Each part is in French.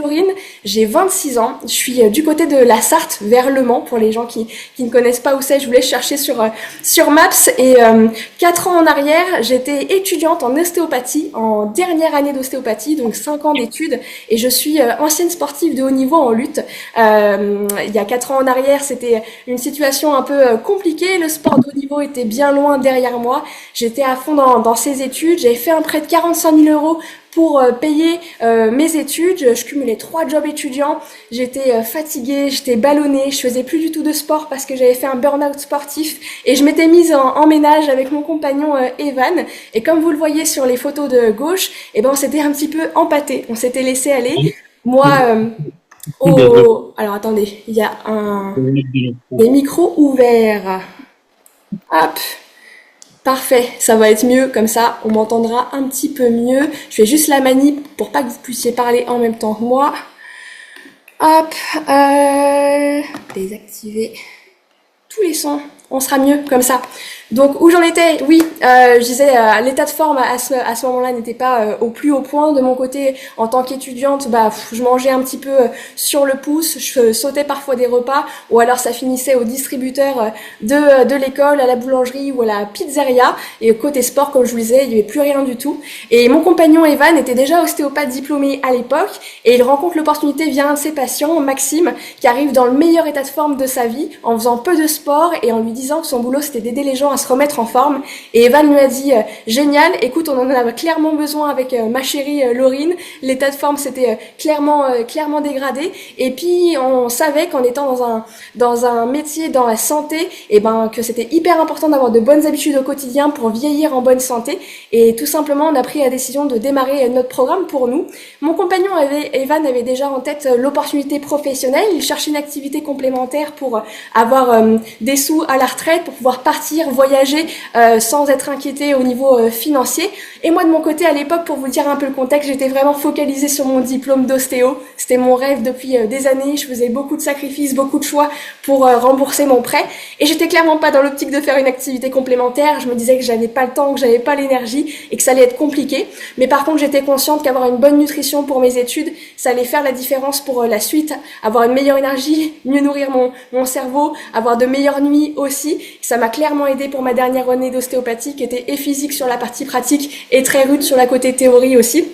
Laurine, j'ai 26 ans, je suis du côté de la Sarthe, vers Le Mans, pour les gens qui ne connaissent pas où c'est, je voulais chercher sur Maps, et 4 ans en arrière, j'étais étudiante en ostéopathie, en dernière année d'ostéopathie, donc 5 ans d'études, et je suis ancienne sportive de haut niveau en lutte. Il y a 4 ans en arrière, c'était une situation un peu compliquée, le sport de haut niveau était bien loin derrière moi, j'étais à fond dans ces études, j'avais fait un prêt de 45 000 euros pour payer mes études. Je cumulais 3 jobs étudiants, j'étais fatiguée, j'étais ballonnée, je faisais plus du tout de sport parce que j'avais fait un burn-out sportif et je m'étais mise en ménage avec mon compagnon Evan, et comme vous le voyez sur les photos de gauche, eh ben on s'était un petit peu empâté, on s'était laissé aller. Moi, alors attendez, il y a des micros ouverts. Hop, parfait, ça va être mieux, comme ça on m'entendra un petit peu mieux. Je fais juste la manip pour pas que vous puissiez parler en même temps que moi. Hop, désactiver tous les sons, on sera mieux comme ça. Donc où j'en étais, oui, je disais l'état de forme à ce moment-là n'était pas au plus haut point. De mon côté, en tant qu'étudiante, je mangeais un petit peu sur le pouce, je sautais parfois des repas, ou alors ça finissait au distributeur de l'école, à la boulangerie ou à la pizzeria. Et côté sport, comme je vous le disais, il n'y avait plus rien du tout. Et mon compagnon Evan était déjà ostéopathe diplômé à l'époque, et il rencontre l'opportunité via un de ses patients, Maxime, qui arrive dans le meilleur état de forme de sa vie, en faisant peu de sport et en lui disant que son boulot c'était d'aider les gens à se remettre en forme. Et Evan lui a dit génial, écoute, on en avait clairement besoin avec ma chérie Laurine, l'état de forme s'était clairement dégradé, et puis on savait qu'en étant dans un métier dans la santé, et que c'était hyper important d'avoir de bonnes habitudes au quotidien pour vieillir en bonne santé, et tout simplement on a pris la décision de démarrer notre programme pour nous. Mon compagnon Evan avait déjà en tête l'opportunité professionnelle, il cherchait une activité complémentaire pour avoir des sous à la retraite, pour pouvoir partir, voyager sans être inquiété au niveau financier. Et moi de mon côté à l'époque, pour vous dire un peu le contexte, j'étais vraiment focalisée sur mon diplôme d'ostéo. C'était mon rêve depuis des années, je faisais beaucoup de sacrifices, beaucoup de choix pour rembourser mon prêt, et j'étais clairement pas dans l'optique de faire une activité complémentaire. Je me disais que j'avais pas le temps, que j'avais pas l'énergie et que ça allait être compliqué. Mais par contre, j'étais consciente qu'avoir une bonne nutrition pour mes études, ça allait faire la différence pour la suite, avoir une meilleure énergie, mieux nourrir mon cerveau, avoir de meilleures nuits aussi. Ça m'a clairement aidé pour ma dernière année d'ostéopathie, qui était et physique sur la partie pratique et très rude sur la côté théorie aussi.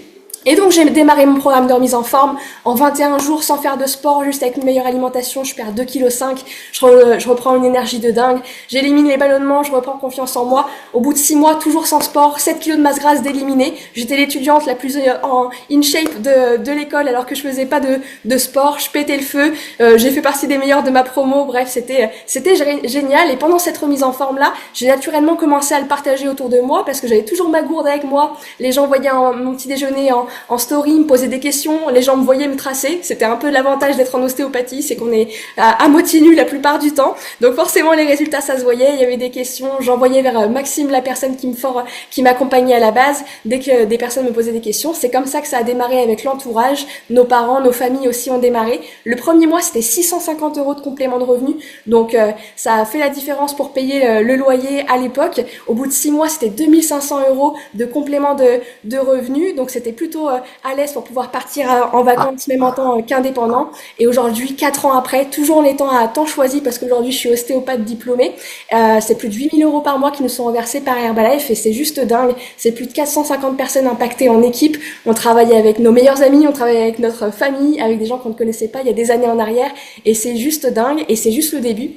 Et donc j'ai démarré mon programme de remise en forme en 21 jours sans faire de sport, juste avec une meilleure alimentation. Je perds 2,5 kg, je reprends une énergie de dingue, j'élimine les ballonnements, je reprends confiance en moi. Au bout de 6 mois, toujours sans sport, 7 kilos de masse grasse d'éliminer. J'étais l'étudiante la plus en in shape de l'école alors que je faisais pas de sport, je pétais le feu, j'ai fait partie des meilleurs de ma promo. Bref, c'était génial. Et pendant cette remise en forme là, j'ai naturellement commencé à le partager autour de moi parce que j'avais toujours ma gourde avec moi. Les gens voyaient mon petit déjeuner en story, me posaient des questions, les gens me voyaient me tracer. C'était un peu l'avantage d'être en ostéopathie, c'est qu'on est à moitié nu la plupart du temps. Donc forcément les résultats ça se voyait, il y avait des questions, j'envoyais vers Maxime, la personne qui m'accompagnait à la base, dès que des personnes me posaient des questions. C'est comme ça que ça a démarré avec l'entourage, nos parents, nos familles aussi ont démarré. Le premier mois c'était 650 euros de complément de revenus, donc ça a fait la différence pour payer le loyer à l'époque. Au bout de 6 mois c'était 2500 euros de complément de revenus, donc c'était plutôt à l'aise pour pouvoir partir en vacances même en tant qu'indépendant. Et aujourd'hui, 4 ans après, toujours en étant à temps choisi, parce qu'aujourd'hui je suis ostéopathe diplômée, c'est plus de 8 000 euros par mois qui nous sont reversés par Herbalife, et c'est juste dingue. C'est plus de 450 personnes impactées en équipe. On travaille avec nos meilleurs amis, on travaille avec notre famille, avec des gens qu'on ne connaissait pas il y a des années en arrière, et c'est juste dingue, et c'est juste le début.